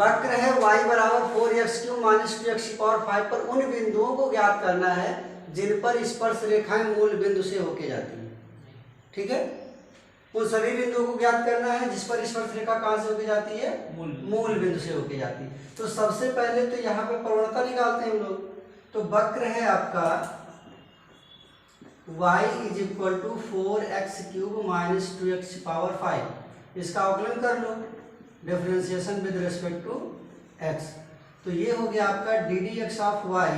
वक्र है y बराबर 4x³ माइनस 2x⁵ पर उन बिंदुओं को ज्ञात करना है जिन पर स्पर्श रेखाएं मूल बिंदु से होके जाती हैं। ठीक है, उन सभी बिंदुओं को ज्ञात करना है जिस पर स्पर्श रेखा कहाँ से होके जाती है, मूल बिंदु से होके जाती है। तो सबसे पहले तो यहाँ पे प्रवणता निकालते हैं हम लोग। तो वक्र है आपका y = 4x³ माइनस 2x⁵। इसका अवकलन कर लो, differentiation with respect to x। तो ये हो गया आपका ddx of y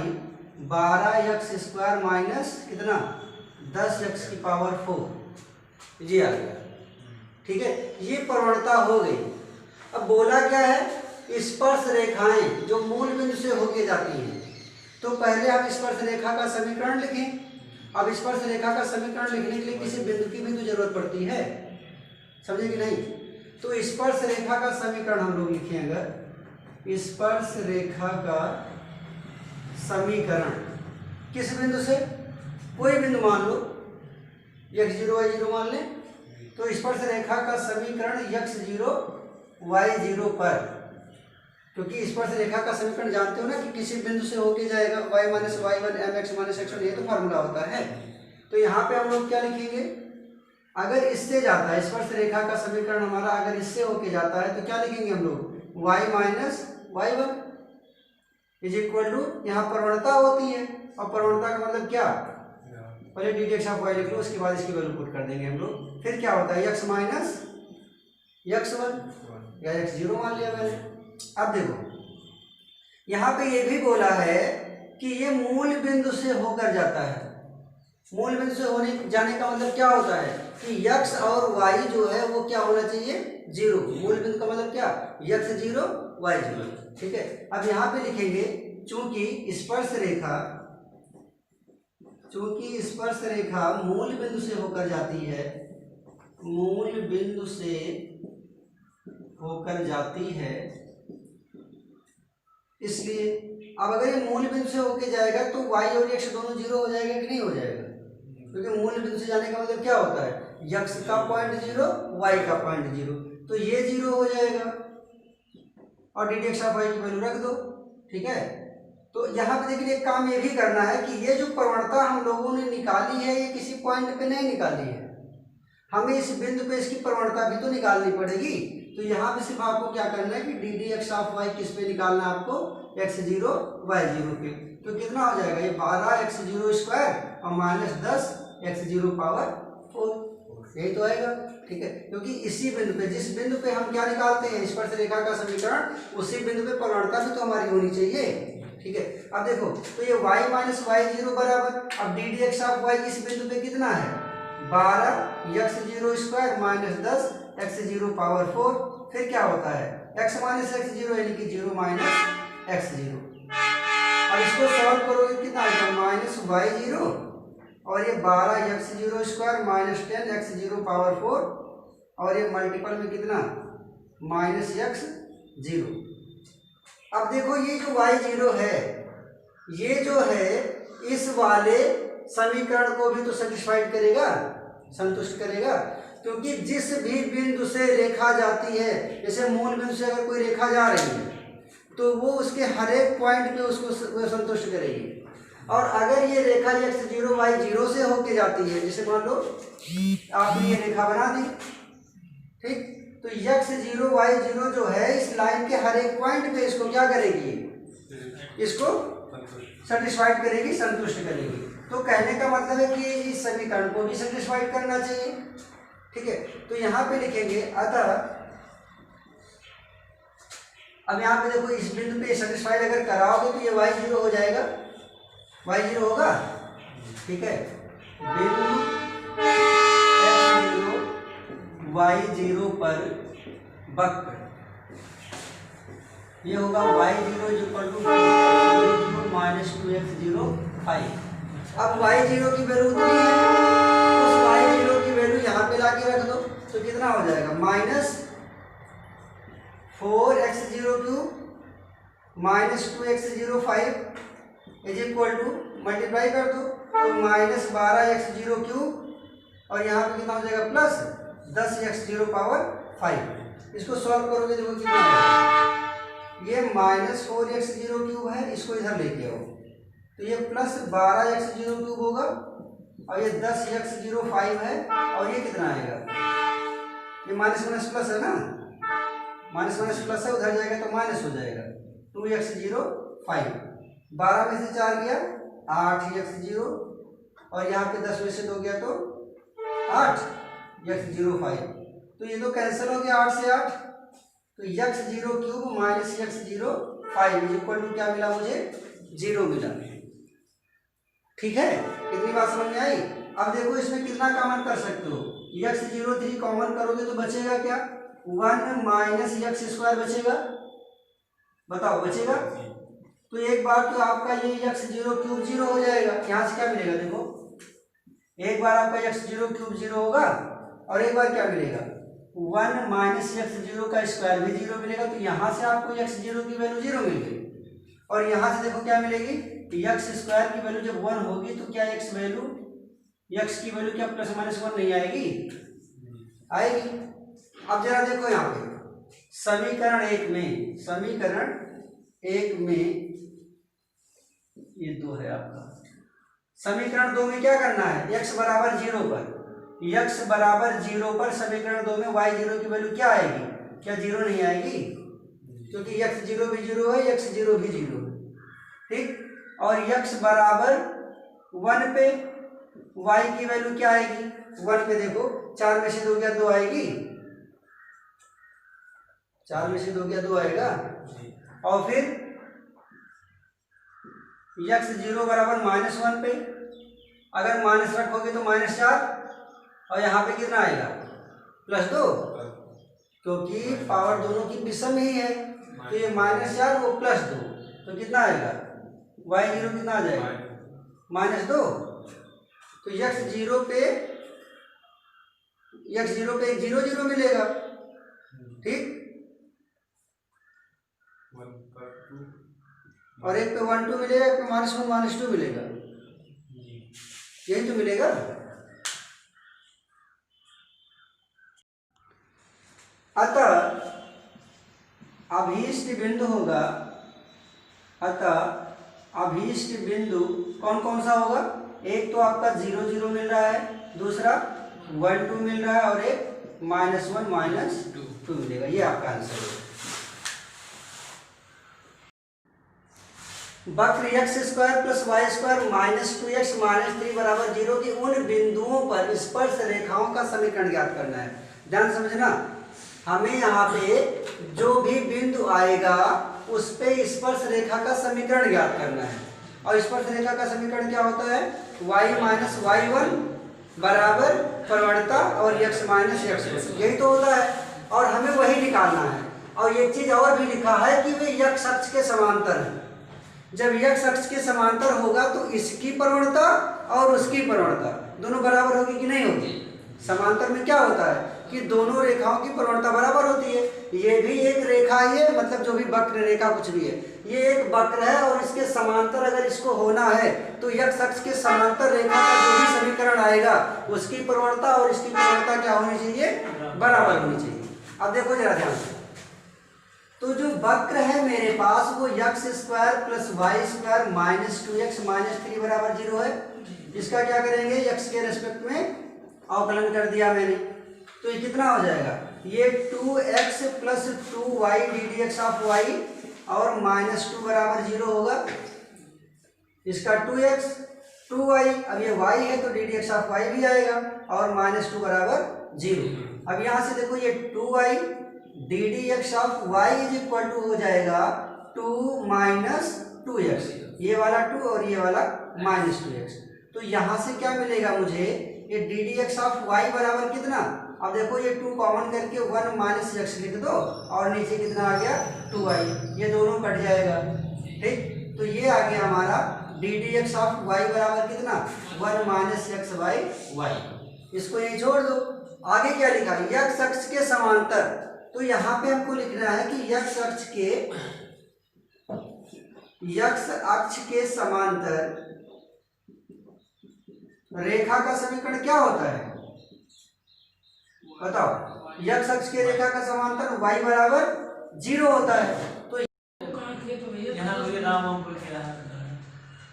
12x² minus कितना 10x⁴ ये आ गया। ठीक है, ये प्रवणता हो गई। अब बोला क्या है, स्पर्श रेखाएं जो मूल बिंदु से होके जाती हैं। तो पहले आप स्पर्श रेखा का समीकरण लिखें। अब स्पर्श रेखा का समीकरण लिखने के लिए किसी बिंदु की भी तो जरूरत पड़ती है, समझे कि नहीं। तो स्पर्श रेखा का समीकरण हम लोग लिखें, अगर स्पर्श रेखा का समीकरण किस बिंदु से, कोई बिंदु मान लो, x0 y0 मान लें। तो स्पर्श रेखा का समीकरण x0 y0 पर, क्योंकि स्पर्श रेखा का समीकरण जानते हो ना कि किसी बिंदु से होके जाएगा, y - y1 mx - x1, ये तो फार्मूला होता है। तो यहाँ पे हम लोग क्या लिखेंगे, अगर इससे जाता है स्पर्श रेखा का समीकरण हमारा, अगर इससे होके जाता है तो क्या लिखेंगे हम लोग, y - y1 = यहाँ प्रवणता होती है। और प्रवणता का मतलब क्या, पहले ddx ऑफ y लिख लो, उसके बाद इसकी वैल्यू पुट कर देंगे हम लोग। फिर क्या होता है, x - x1 या x0 मान लिया मैंने। अब देखो यहाँ पे ये भी बोला है कि ये मूल बिंदु से होकर जाता है। मूल बिंदु से होने जाने का मतलब क्या होता है कि x और y जो है वो क्या होना चाहिए, 0। मूल बिंदु का मतलब क्या, x0 y0। ठीक है, अब यहाँ पे लिखेंगे चूंकि स्पर्श रेखा मूल बिंदु से होकर जाती है, मूल बिंदु से होकर जाती है, इसलिए अब अगर ये मूल बिंदु से होके जाएगा तो y और x दोनों 0 हो जाएगा कि नहीं हो जाएगा, क्योंकि मूल बिंदु से जाने का मतलब क्या होता है, x का पॉइंट 0 y का पॉइंट 0, तो ये 0 हो जाएगा और ddx ऑफ y की वैल्यू रख दो। ठीक है, तो यहाँ पे देखिए एक काम ये भी करना है कि ये जो प्रवणता हम लोगों ने निकाली है ये किसी पॉइंट पे नहीं निकाली है, हमें इस बिंदु पे इसकी प्रवणता भी तो निकालनी पड़ेगी। तो यहाँ पे सिर्फ आपको क्या करना है कि ddx ऑफ y किस पे निकालना है आपको, x0 y0 पे। तो कितना हो जाएगा, ये 12x0² और माइनस 10x⁴ यही तो आएगा। ठीक है, क्योंकि इसी बिंदु पे, जिस बिंदु पे हम क्या निकालते हैं स्पर्श रेखा का समीकरण, उसी बिंदु पे प्रवणता भी तो हमारी होनी चाहिए। ठीक है, अब देखो तो ये y - y0 बराबर, अब ddx ऑफ y इस बिंदु पे कितना है, 12x0² माइनस 10x⁴। फिर क्या होता है, x - x0 यानी कि 0 - x0। अब इसको सॉल्व करोगे कितना आएगा, -y0 और ये 12x0² माइनस 10x⁴ और ये मल्टीपल में कितना -x0। अब देखो ये जो y0 है, ये जो है इस वाले समीकरण को भी तो सेटिस्फाइड करेगा, संतुष्ट करेगा, क्योंकि जिस भी बिंदु से रेखा जाती है, जैसे मूल बिंदु से अगर कोई रेखा जा रही है तो वो उसके हर एक पॉइंट पे उसको संतुष्ट करेगी। और अगर ये रेखा x0 y0 से होके जाती है, जैसे मान लो आपने ये रेखा बना दी, ठीक, तो x0 y0 जो है इस लाइन के हर एक पॉइंट पे इसको क्या करेगी, इसको सेटिस्फाइड करेगी, संतुष्ट करेगी। तो कहने का मतलब है कि इस समीकरण को भी सेटिस्फाइड करना चाहिए। ठीक है, तो यहाँ पे लिखेंगे अतः, अब यहाँ पे देखो इस बिंदु पे सेटिस्फाइड अगर कराओगे तो ये y0 हो जाएगा, y0 होगा। ठीक है, बिंदु x0 y0 पर वक्र ये होगा y0 = माइनस 2x⁵। अब y0 की वैल्यू कितनी है, उस y0 की वैल्यू यहाँ पे लाके रख दो, तो कितना हो जाएगा, -4x⁵ माइनस 2x⁵ मल्टीप्लाई कर दो, तो -12x⁵ और यहाँ पे कितना हो जाएगा, प्लस 10x⁵। इसको सॉल्व करोगे देखो कितना है, -4x0³ है, इसको इधर लेके आओ तो ये +12x0³ होगा और ये 10x05 है और ये कितना आएगा, ये माइनस माइनस प्लस है ना, माइनस माइनस प्लस है, उधर जाएगा तो माइनस हो जाएगा 2x05। 12 में से 4 गया 8x0 और यहाँ पे 10 में से 2 गया तो 8x05, तो ये तो कैंसिल हो गया 8 से 8, तो x0³ minus x05 equal to क्या मिला मुझे, 0 मिला। ठीक है, कितनी बात समझ में आई। अब देखो इसमें कितना कॉमन कर सकते हो, x03 कॉमन करोगे तो बचेगा क्या, 1 माइनस x² बचेगा, बताओ बचेगा। तो एक बार तो आपका ये x0³ 0 हो जाएगा, यहाँ से क्या मिलेगा देखो, एक बार आपका x0³ 0 होगा और एक बार क्या मिलेगा 1 माइनस x0 का स्क्वायर भी 0 मिलेगा, तो यहाँ से आपको x0 की वैल्यू 0 मिल गई और यहाँ से देखो क्या मिलेगी, x² की वैल्यू जब 1 होगी तो क्या x की वैल्यू क्या प्लस माइनस 1 नहीं आएगी, आएगी। अब जरा देखो यहाँ पे समीकरण एक में ये 2 है आपका, समीकरण 2 में क्या करना है, x बराबर 0 पर समीकरण 2 में y0 की वैल्यू क्या आएगी, क्या 0 नहीं आएगी, क्योंकि x0 भी 0 है, x0 भी 0 है, ठीक। और x बराबर 1 पे y की वैल्यू क्या आएगी, 1 पे देखो 4 में से 2 गया 2 आएगी, 4 में से 2 गया 2 आएगा, और फिर x0 बराबर -1 पे अगर माइनस रखोगे तो -4 और यहाँ पे कितना आएगा +2, क्योंकि पावर दोनों की विषम ही है, तो ये -4 वो +2 तो कितना आएगा, y0 कितना आ जाएगा -2, तो x0 पे 0 0 मिलेगा, ठीक, और एक पे 1 2 मिलेगा, एक पे -1 -2 मिलेगा, यही तो मिलेगा। अतः अभीष्ट बिंदु होगा, कौन कौन सा होगा, एक तो आपका 0 0 मिल रहा है, दूसरा 1 2 मिल रहा है और एक -1 -2 मिलेगा, ये आपका आंसर है। वक्र x² + y² -2x -3 बराबर 0 की उन बिंदुओं पर स्पर्श रेखाओं का समीकरण ज्ञात करना है। ध्यान समझना, हमें यहाँ पे जो भी बिंदु आएगा उस पे स्पर्श रेखा का समीकरण ज्ञात करना है, और स्पर्श रेखा का समीकरण क्या होता है, y - y1 बराबर प्रवणता और x - x1, यही तो होता है, और हमें वही निकालना है। और एक चीज और भी लिखा है कि वे x अक्ष के समांतर है, जब x अक्ष के समांतर होगा तो इसकी प्रवणता और उसकी प्रवणता दोनों बराबर होगी कि नहीं होगी। समांतर में क्या होता है कि दोनों रेखाओं की प्रवणता बराबर होती है, ये भी एक रेखा ही है, मतलब जो भी वक्र रेखा कुछ भी है, ये एक वक्र है और इसके समांतर अगर इसको होना है तो x अक्ष के समांतर रेखा का जो भी समीकरण आएगा उसकी प्रवणता और इसकी प्रवणता क्या होनी चाहिए, बराबर होनी चाहिए। अब देखो जरा ध्यान से, तो जो वक्र है मेरे पास वो x² + y² -2x -3 बराबर 0 है, इसका क्या करेंगे, x के रेस्पेक्ट में अवकलन कर दिया मैंने, तो ये कितना हो जाएगा, ये 2x + 2y ddx और -2 बराबर 0 होगा, इसका 2x 2y, अब ये y है तो ddx भी आएगा और -2 बराबर 0। अब यहाँ से देखो ये 2y ddx हो जाएगा 2 - 2x, ये वाला 2 और ये वाला -2x, तो यहाँ से क्या मिलेगा मुझे, ये ddx बराबर कितना, अब देखो ये 2 कॉमन करके 1 - x लिख दो और नीचे कितना आ गया 2y, ये दोनों कट जाएगा, ठीक, तो ये आ गया हमारा ddx बराबर कितना 1 - x/y, इसको यही छोड़ दो। आगे क्या लिखा, x अक्ष के समांतर, तो यहाँ पे हमको लिखना है कि x अक्ष के समांतर रेखा का समीकरण क्या होता है, बताओ। x अक्ष के रेखा का समांतर y बराबर 0 होता है, तो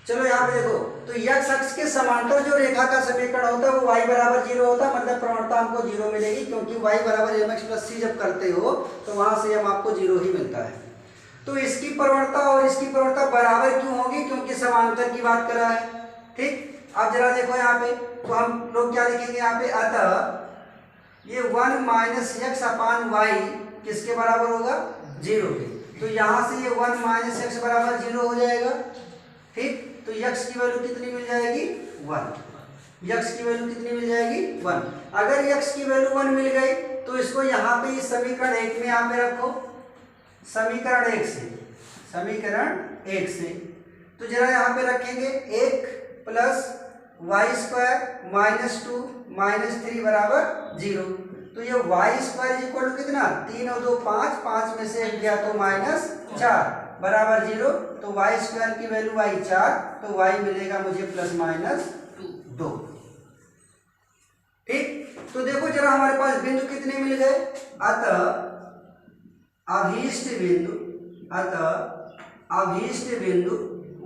चलो यहाँ पे देखो, तो x अक्ष के समांतर जो रेखा का समीकरण होता है वो y बराबर 0 होता है, मतलब प्रवणता हमको 0 मिलेगी, क्योंकि y बराबर mx प्लस c जब करते हो तो वहां से हम आपको 0 ही मिलता है। तो इसकी प्रवणता और इसकी प्रवणता बराबर क्यों होगी, क्योंकि समांतर की बात करा है। ठीक, अब जरा देखो यहाँ पे, तो हम लोग क्या लिखेंगे यहाँ पे, अतः ये 1 माइनस एक्स अपान वाई किसके बराबर होगा, 0 के। तो यहाँ से ये 1 माइनस एक्स बराबर 0 हो जाएगा। ठीक, तो x की वैल्यू कितनी मिल जाएगी, 1। x की वैल्यू कितनी मिल जाएगी, 1। अगर x की वैल्यू 1 मिल गई तो इसको यहाँ पे इस समीकरण 1 में यहाँ पे रखो, समीकरण 1 से, समीकरण 1 से। तो जरा यहाँ पे रखेंगे 1 plus y square minus 2 minus 3 बराबर 0। तो ये वाई स्क्वायर इक्वल टू कितना, 3 और 2 5, 5 में से 1 गया तो माइनस 4 बराबर 0। तो वाई स्क्वायर की वैल्यू y 4, तो y मिलेगा मुझे प्लस माइनस 2। ठीक, तो देखो जरा हमारे पास बिंदु कितने मिल गए, अतः अभीष्ट बिंदु, अतः अभीष्ट बिंदु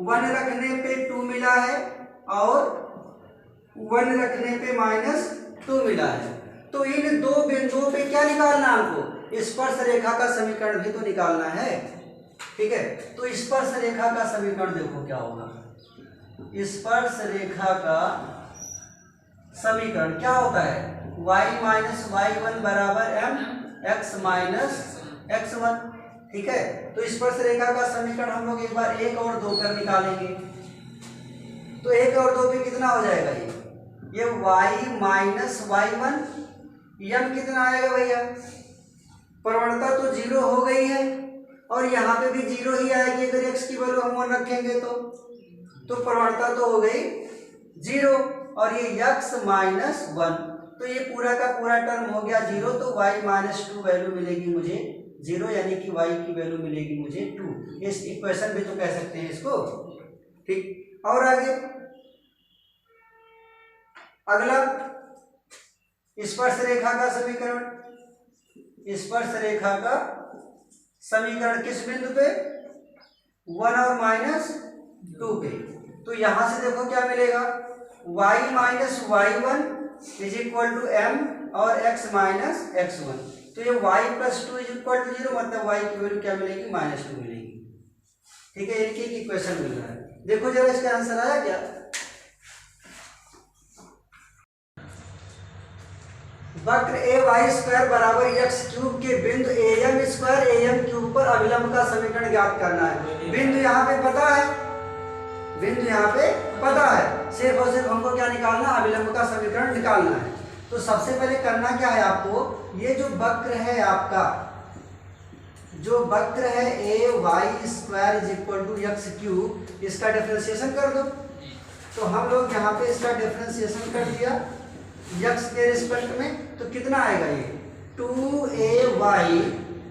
1 रखने पे 2 मिला है और 1 रखने पे माइनस 2 मिला है। तो इन दो बिंदुओं पे क्या निकालना हमको, स्पर्श रेखा का समीकरण भी तो निकालना है। ठीक है, तो स्पर्श रेखा का समीकरण देखो क्या होगा, स्पर्श रेखा का समीकरण क्या होता है, y माइनस y1 बराबर m x माइनस x1। ठीक है, तो स्पर्श रेखा का समीकरण हम लोग एक बार 1 और 2 कर निकालेंगे। तो 1 और 2 पे कितना हो जाएगा, ये y माइनस y1, m कितना आएगा भैया, प्रवणता तो 0 हो गई है और यहाँ पे भी 0 ही आएगी अगर x की वैल्यू हम 1 रखेंगे तो प्रवणता तो हो गई 0, और ये x माइनस 1, तो ये पूरा का पूरा टर्म हो गया 0। तो y माइनस 2 वैल्यू मिलेगी मुझे 0, यानी कि y की वैल्यू मिलेगी मुझे 2। इस इक्वेशन भी तो कह सकते हैं इसको। ठीक, और आगे अगला स्पर्श रेखा का समीकरण, स्पर्श रेखा का समीकरण किस बिंदु पे, 1 और माइनस 2 पे। तो यहां से देखो क्या मिलेगा, y minus y1 is equal to m और x माइनस x1। तो ये y plus 2 is equal to 0, मतलब y की वैल्यू क्या मिलेगी, माइनस 2 मिलेगी। ठीक है, इनकी एक इक्वेशन मिल रहा है। देखो जरा इसका आंसर आया क्या, वक्र ए वाई स्क्वायर बराबर एक्स क्यूब के बिंदु a m square a m cube पर अभिलंब का समीकरण ज्ञात करना है। बिंदु यहाँ पे पता है, बिंदु यहाँ पे पता है, सिर्फ और सिर्फ हमको क्या निकालना, अभिलंब का समीकरण निकालना है। तो सबसे पहले करना क्या है आपको, ये जो वक्र है आपका, जो वक्र है a y square is equal to x cube, इसका डिफरेंशिएशन कर दो। तो हम लोग यहाँ पे इसका डिफरेंशिएशन कर दिया x के रिस्पेक्ट में, तो कितना आएगा ये 2ay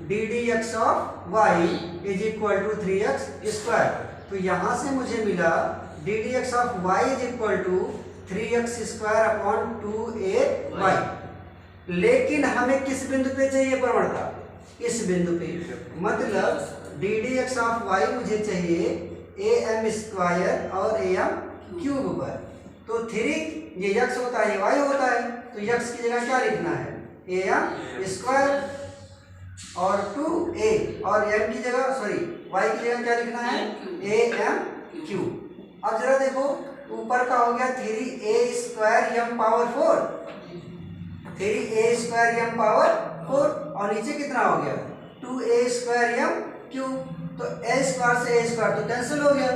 d d x of y is equal to 3x square. तो यहाँ से मुझे मिला d d x of y is equal to 3x square upon 2ay। लेकिन हमें किस बिंदु पे चाहिए प्रवणता, इस बिंदु पे, मतलब d d x of y मुझे चाहिए ए एम स्क्वायर और ए एम क्यूब पर। तो 3 ये x होता है, ये y होता है, तो x की जगह क्या लिखना है, ए एम स्क्वायर, और 2a, और m की जगह, सॉरी y की जगह क्या लिखना है, ए एम क्यूब। अब जरा देखो ऊपर का हो गया 3a square m power 4, 3a square m power 4, और नीचे कितना हो गया 2a स्क्वायर m क्यूब। तो a स्क्वायर से a स्क्वायर तो कैंसिल हो गया,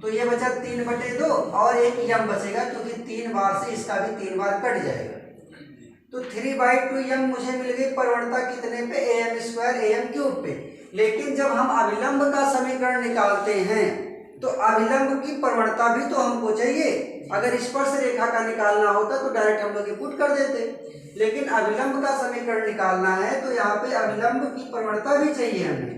तो ये बचा 3/2 और एक m बचेगा, क्योंकि 3 बार से इसका भी 3 बार कट जाएगा। तो 3/2m मुझे मिल गई प्रवणता कितने पे, a m square a m cube पे। लेकिन जब हम अभिलंब का समीकरण निकालते हैं तो अभिलंब की प्रवणता भी तो हमको चाहिए। अगर स्पर्श रेखा का निकालना होता तो डायरेक्ट हम लोग पुट कर देते, लेकिन अभिलंब का समीकरण निकालना है तो यहाँ पे अभिलंब की प्रवणता भी चाहिए हमें।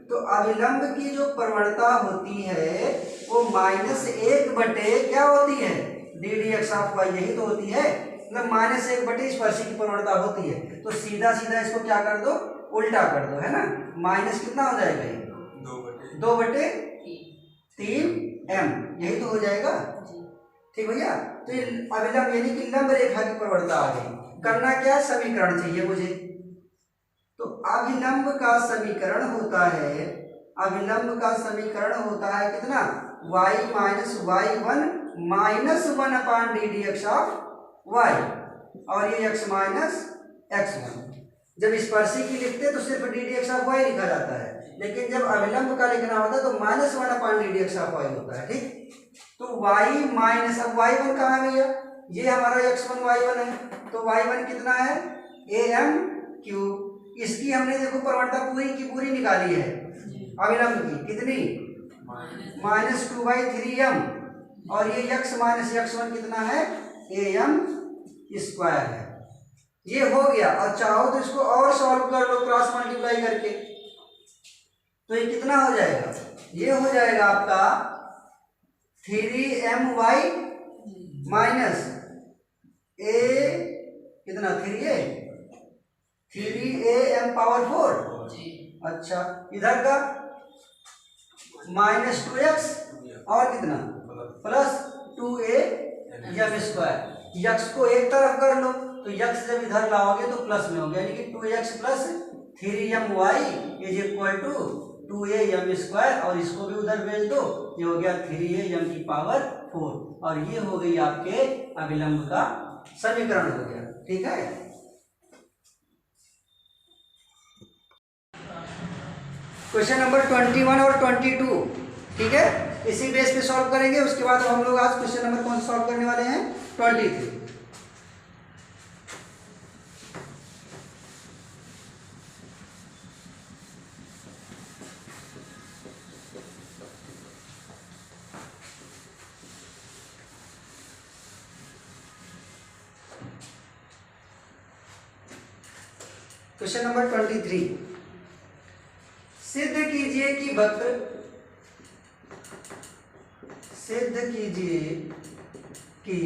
तो अभिलंब की जो प्रवणता होती है वो -1 बटे क्या होती है, d d x of y, यही तो होती है, मतलब -1 बटे स्पर्शी की प्रवणता होती है। तो सीधा सीधा इसको क्या कर दो, उल्टा कर दो, है ना, माइनस कितना हो जाएगा ये 2/3m, यही तो हो जाएगा। ठीक भैया, तो ये अभिलंब यानी कि लंब रेखा की प्रवणता आ गई। करना क्या, समीकरण चाहिए मुझे। तो अभिलंब का समीकरण होता है, अभिलंब का समीकरण होता है कितना, y minus y1 minus 1/ddx of y, और ये x माइनस x1। जब स्पर्शी की लिखते हैं तो सिर्फ ddx ऑफ y लिखा जाता है, लेकिन जब अभिलंब का लिखना होता है तो माइनस 1/ddx ऑफ y होता है। ठीक, तो y माइनस, अब y1 कहाँ है भैया, ये हमारा x1 y1 है, तो y1 कितना है, am क्यूब। इसकी हमने देखो प्रवणता पूरी की पूरी निकाली है अभिलंब की, कितनी, -2/3m, और ये x माइनस x1 कितना है, am स्क्वायर है। ये हो गया, और चाहो तो इसको और सॉल्व कर लो क्रॉस मल्टीप्लाई करके, तो ये कितना हो जाएगा, ये हो जाएगा आपका 3my माइनस a कितना, 3am पावर 4। अच्छा, इधर का -2x और कितना, प्लस 2am स्क्वायर। यक्स को एक तरफ कर लो, तो यक्स जब इधर लाओगे तो प्लस में हो गया, यानी कि 2x plus 3my is equal to 2am square, और इसको भी उधर भेज दो, ये हो गया 3am की पावर 4, और ये हो गई आपके अभिलंब का समीकरण हो गया। ठीक है, क्वेश्चन नंबर 21 और 22, ठीक है, इसी बेस पे सॉल्व करेंगे। उसके बाद हम लोग आज क्वेश्चन नंबर कौन सा सॉल्व करने वाले हैं, 23। क्वेश्चन नंबर 23, सिद्ध कीजिए कि वक्र, सिद्ध कीजिए कि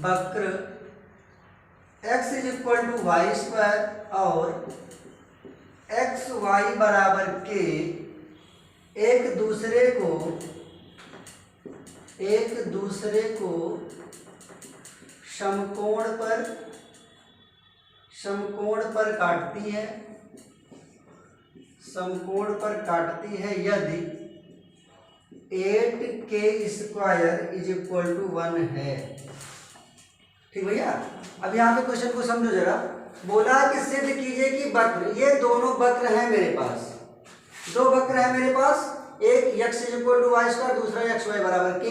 वक्र x is equal to y square और एक्स वाई बराबर के एक दूसरे को समकोण पर काटती है, समकोण पर काटती है यदि 8k² इज इक्वल टू 1 है। ठीक भैया, अब यहाँ पे क्वेश्चन को समझो जरा। बोला कि सिद्ध कीजिए कि वक्र, ये दोनों वक्र हैं मेरे पास, दो वक्र हैं मेरे पास, एक x is equal to y square, दूसरा एक्स वाई बराबर के।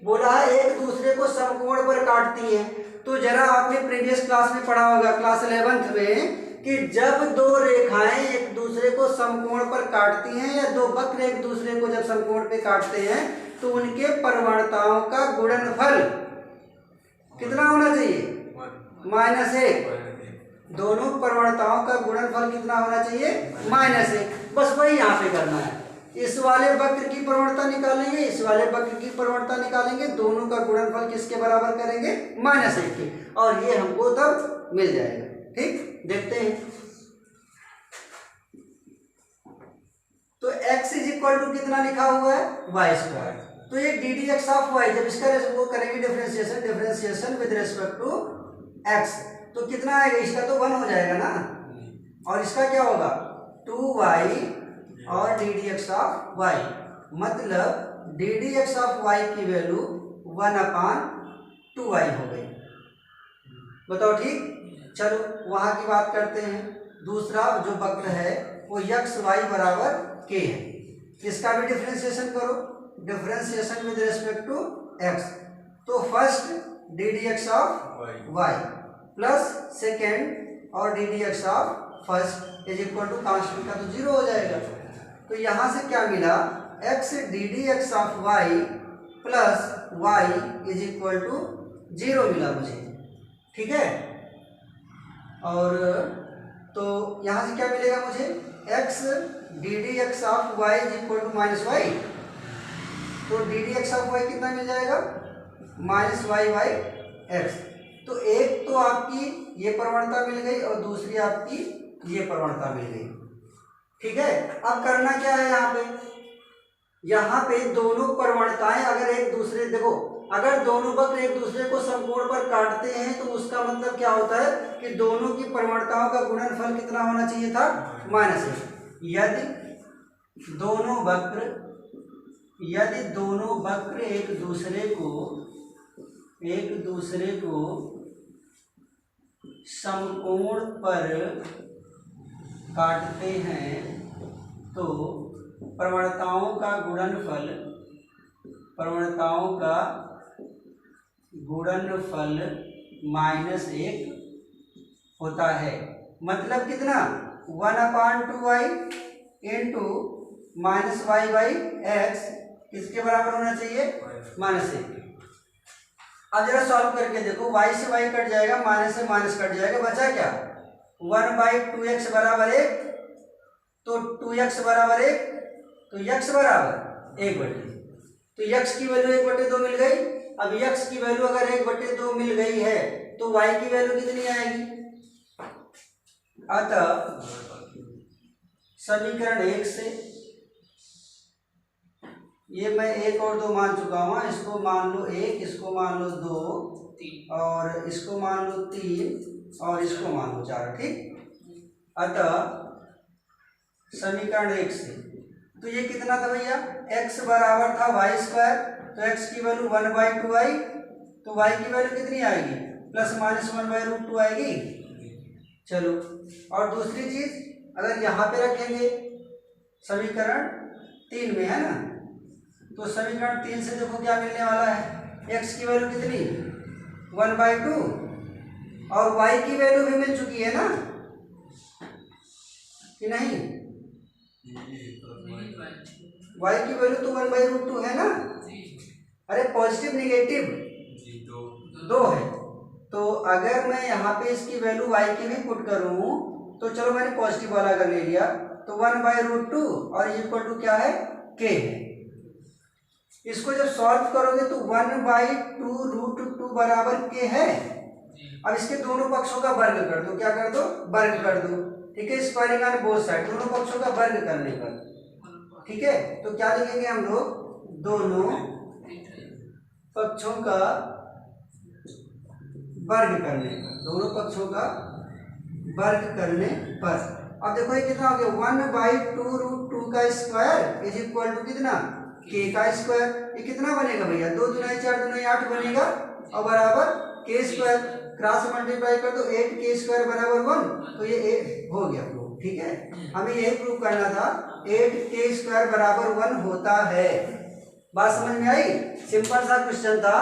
बोला है एक दूसरे को समकोण पर काटती हैं, तो जरा आपने प्रीवियस क्लास में पढ़ा होगा, क्लास 11th में, कि जब दो रेखाएं एक दूसरे को समकोण पर काटती हैं, या दो वक्र एक दूसरे को जब समकोण पे काटते हैं, तो उनके प्रवणताओं का गुणनफल कितना होना चाहिए, -1। दोनों प्रवणताओं का गुणनफल कितना होना चाहिए, -1। बस वही यहाँ पे करना है। इस वाले वक्र की प्रवणता निकालेंगे, इस वाले वक्र की प्रवणता निकालेंगे, दोनों का गुणनफल किसके बराबर करेंगे, -1 के, और ये हमको तब मिल जाएगा। ठीक, देखते हैं। तो x इज इक्वल टू कितना लिखा हुआ है, वाई स्क्वायर, तो ये ddx ऑफ y, जब इसका वो करेंगे differentiation with respect to x, तो कितना आएगा, इसका तो 1 हो जाएगा ना, और इसका क्या होगा 2y और ddx ऑफ y, मतलब ddx ऑफ y की वैल्यू 1/2y हो गई। बताओ ठीक, चलो वहां की बात करते हैं। दूसरा जो वक्र है वो x y बराबर k है, इसका भी डिफरेंशिएशन करो, differentiation with respect to x, तो first ddx of y plus second और ddx of first is equal to constant का तो 0 हो जाएगा। तो यहाँ से क्या मिला, x ddx of y plus y is equal to 0 मिला मुझे। ठीक है, और तो यहाँ से क्या मिलेगा मुझे, x ddx of y is equal to -y, तो ddx ऑफ y कितना मिल जाएगा, -y/x। तो एक तो आपकी ये प्रवणता मिल गई और दूसरी आपकी ये प्रवणता मिल गई। ठीक है। अब करना क्या है यहाँ पे दोनों प्रवणताएं अगर एक दूसरे, देखो अगर दोनों वक्र एक दूसरे को समकोण पर काटते हैं तो उसका मतलब क्या होता है कि दोनों की प्रवणताओं का गुणनफल कितना होना चाहिए था, -1। यदि दोनों वक्र एक दूसरे को समकोण पर काटते हैं तो प्रवणताओं का गुणनफल -1 होता है। मतलब कितना, 1/2y इंटू -y/x किसके बराबर होना चाहिए, -1। अब जरा सॉल्व करके देखो, y से y कट जाएगा, माइनस से माइनस कट जाएगा, बचा क्या, 1/2x बराबर 1, तो 2x बराबर 1, तो x बराबर 1/2, तो x की वैल्यू 1/2 मिल गई। अब x की वैल्यू अगर 1/2 मिल गई है तो y की वैल्यू कितनी आएगी। अतः समीकरण 1 से ये मैं 1 और 2 मान चुका हूँ, इसको मान लो 1, इसको मान लो 2, और इसको मान लो 3, और इसको मान लो 4, ठीक। अतः समीकरण 1 से तो ये कितना था भैया, x बराबर था y², तो x की वैल्यू 1/2y, तो y की वैल्यू कितनी आएगी, ±1/√2 आएगी। चलो, और दूसरी चीज अगर यहाँ पे रखेंगे समीकरण 3 में, है ना, तो समीकरण 3 से देखो क्या मिलने वाला है, x की वैल्यू कितनी 1/2, और y की वैल्यू भी मिल चुकी है ना कि नहीं, y की वैल्यू तो 1/√2 है ना। अरे पॉजिटिव निगेटिव 2 है, तो अगर मैं यहाँ पे इसकी वैल्यू y की भी पुट करूँ तो चलो मैंने पॉजिटिव वाला अगर ले लिया तो 1/√2 और इक्वल टू क्या है, k है। इसको जब सॉल्व करोगे तो 1/2√2 बराबर k है। अब इसके दोनों पक्षों का वर्ग कर दो, क्या कर दो, वर्ग कर दो, ठीक है, स्क्वायरिंग ऑन बोथ साइड, दोनों पक्षों का वर्ग करने पर, ठीक है। तो क्या लिखेंगे हम लोग, दोनों पक्षों का वर्ग करने पर, दोनों पक्षों का वर्ग करने पर। अब देखो ये कितना हो गया, 1/2√2 का स्क्वायर इज इक्वल टू कितना, k का स्क्वायर। ये कितना बनेगा भैया, 2 दूनी 4 दूनी 8 बनेगा, और बराबर k², क्रॉस मल्टीप्लाई कर दो, 8k² बराबर 1, तो ये 8 हो गया प्रूफ, ठीक है। हमें यही प्रूफ करना था, 8k² बराबर 1 होता है। बात समझ में आई, सिंपल सा क्वेश्चन था।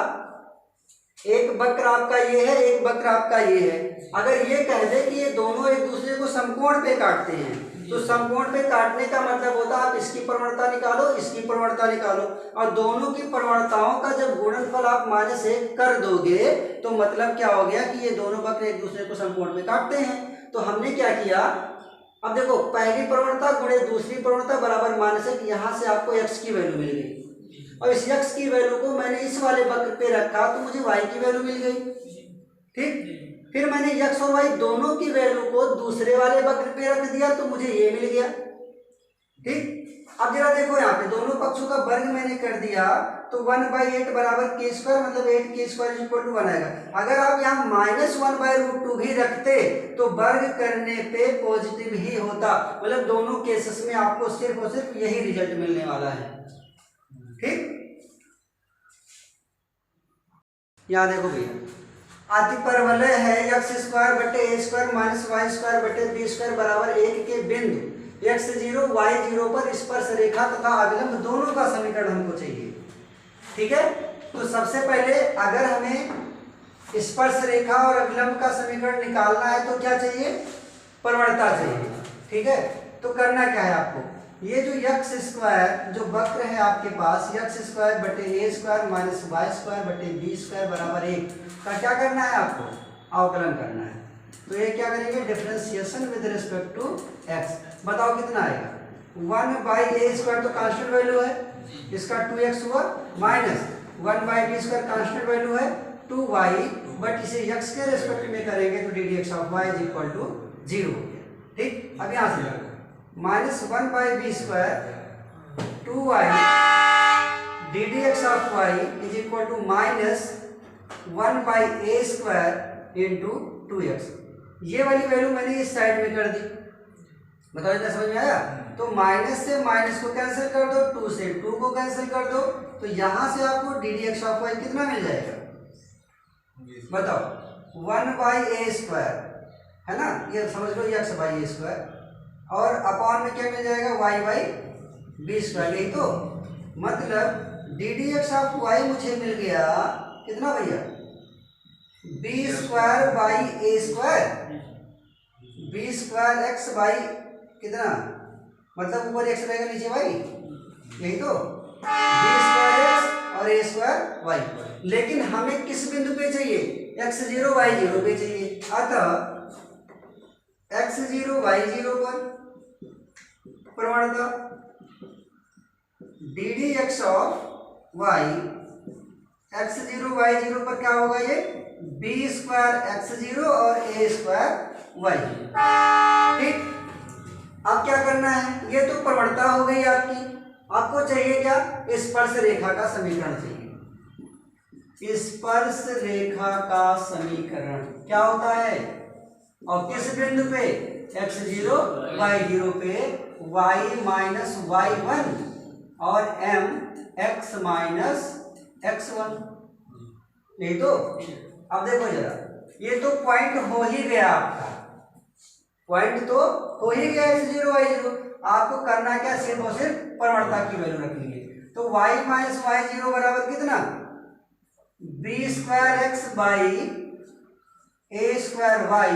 एक वक्र आपका ये है, एक वक्र आपका ये है। अगर ये कह दे कि ये दोनों एक दूसरे को समकोण पे काटते हैं, तो समकोण पे काटने का मतलब होता है आप इसकी प्रवणता निकालो, इसकी प्रवणता निकालो, और दोनों की प्रवणताओं का जब गुणनफल आप -1 कर दोगे तो मतलब क्या हो गया कि ये दोनों वक्र एक दूसरे को समकोण पे काटते हैं। तो हमने क्या किया, अब देखो पहली प्रवणता गुणे दूसरी प्रवणता बराबर -1, यहाँ से आपको x की वैल्यू मिल गई, और इस x की वैल्यू को मैंने इस वाले वक्र पे रखा तो मुझे y की वैल्यू मिल गई, ठीक। फिर मैंने x और y दोनों की वैल्यू को दूसरे वाले वक्र पे रख दिया तो मुझे ये मिल गया, ठीक। अब जरा देखो यहाँ पे दोनों पक्षों का वर्ग मैंने कर दिया तो 1/8 बराबर k², मतलब 8k² इक्वल टू 1 आएगा। अगर आप यहाँ -1/√2 भी रखते तो वर्ग करने पे पॉजिटिव ही होता, मतलब दोनों केसेस में आपको सिर्फ और सिर्फ यही रिजल्ट मिलने वाला है, ठीक। यहाँ देखो भैया, अतिपरवलय है x² बटे a² माइनस y² बटे b² बराबर 1 के बिंदु x0 y0 पर स्पर्श रेखा तथा अभिलंब दोनों का समीकरण हमको चाहिए, ठीक है। तो सबसे पहले अगर हमें स्पर्श रेखा और अभिलंब का समीकरण निकालना है तो क्या चाहिए, प्रवणता चाहिए, ठीक है। तो करना क्या है आपको, ये जो x² जो वक्र है आपके पास, x² बटे a² माइनस y² बटे b² बराबर 1 का क्या करना है आपको, अवकलन करना है। तो ये क्या करेंगे, differentiation with respect to x। बताओ कितना आएगा, 1/a² तो कांस्टेंट वैल्यू है, इसका 2x हुआ, माइनस 1/b² कांस्टेंट वैल्यू है 2y, बट इसे x के रिस्पेक्ट में करेंगे तो ddx of y is equal to 0 हो गया, ठीक। अब यहाँ से minus 1/b² 2y d d x of y is equal to minus 1/a² into 2x। ये वाली वैल्यू मैंने इस साइड में कर दी। बताओ इतना समझ में आया? तो माइनस से माइनस को कैंसिल कर दो, 2 से 2 को कैंसिल कर दो, तो यहां से आपको d d x of y कितना मिल जाएगा बताओ? 1/a² है ना, ये समझ लो x/a², और अपॉन में क्या मिल जाएगा? y/b²। यही तो मतलब d d x of y मुझे मिल गया कितना भैया? b²/a², b² x/ कितना, मतलब ऊपर x रहेगा नीचे y, यही तो b² x और a² y। लेकिन हमें किस बिंदु पे चाहिए? x0 y0 पे चाहिए। अतः x0 y0 पर प्रवणता d d x of y x0 y0 पर क्या होगा? ये b² x0 और a² y। ठीक, अब क्या करना है? ये तो प्रवणता हो गई आपकी। आपको चाहिए क्या? स्पर्श रेखा का समीकरण चाहिए। स्पर्श रेखा का समीकरण क्या होता है? और किस बिंदु पे? x0 y0 पे y माइनस y1 और m x माइनस x1। नहीं तो अब देखो जरा, ये तो पॉइंट हो ही गया आपका, पॉइंट तो हो ही गया x0 y0। आपको करना क्या? सिर्फ और सिर्फ प्रवणता की वैल्यू रखनी है। तो y माइनस y0 बराबर कितना? b² x/a² y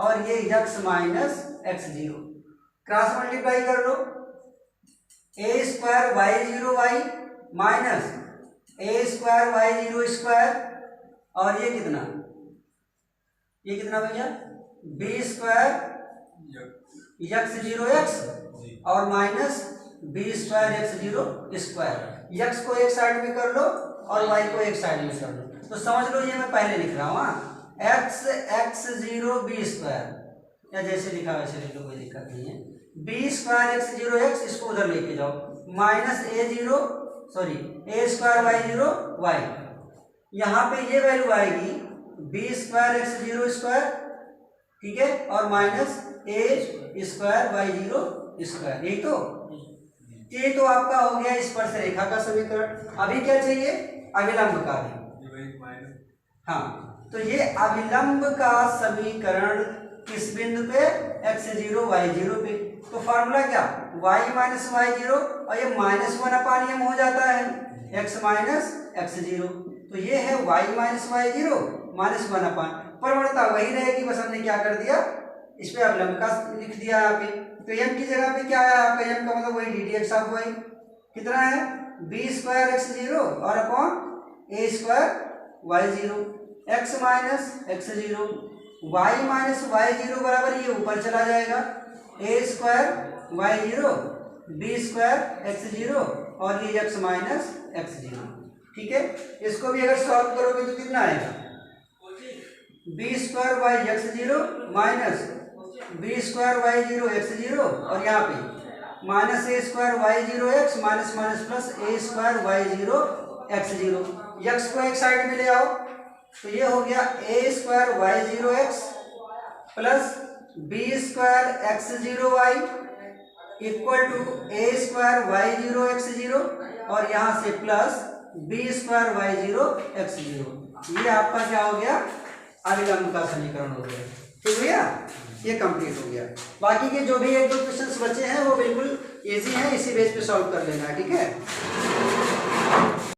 और ये x minus x0 cross multiply कर लो। a² y0 y minus a² y0² और ये कितना भैया? b² x0 x और माइनस b² x0²। x को एक साइड में कर लो और y को एक साइड में कर लो। तो समझ लो ये मैं पहले लिख रहा हूँ, x x0 b², या जैसे लिखा वैसे लिख लो, कोई दिक्कत नहीं है। b² x0 x इसको उधर लेके जाओ, माइनस a² y0 y। यहाँ पे ये वैल्यू आएगी b² x0², ठीक है, और माइनस a² y0²। यही तो, ये तो आपका हो गया स्पर्श रेखा का समीकरण। अभी क्या चाहिए? अभिलंब का भी। हाँ, तो ये अभिलंब का समीकरण किस बिंदु पे? x0 y0 पे। तो फॉर्मूला क्या? y माइनस y0 और ये -1/m हो जाता है x माइनस x0। तो ये है y माइनस y0 -1/। प्रवणता वही रहेगी, बस हमने क्या कर दिया? इस पे अभिलंब का लिख दिया यहाँ पे। तो m की जगह पे क्या है आपका? m का मतलब वही d d x of y कितना है? b² x0 और upon a² y0, x minus x0, y minus y0 बराबर ये ऊपर चला जाएगा a² y0 b² x0 और ये x माइनस x0। ठीक है, इसको भी अगर सॉल्व करोगे तो कितना आएगा? b² y x0 minus b² y0 x0 और यहाँ पे minus a² y0 x minus minus plus a² y0 x0। x को एक साइड में ले आओ तो ये हो गया a² y0 x plus b² x0 y equal to a² y0 x0 और यहाँ से प्लस b² y0 x0। ये आपका क्या हो गया? अभिलंब का समीकरण हो गया। ठीक भैया, ये कंप्लीट हो गया। बाकी के जो भी 1-2 क्वेश्चंस बचे हैं वो बिल्कुल इजी हैं, इसी बेस पे सॉल्व कर लेना है। ठीक है।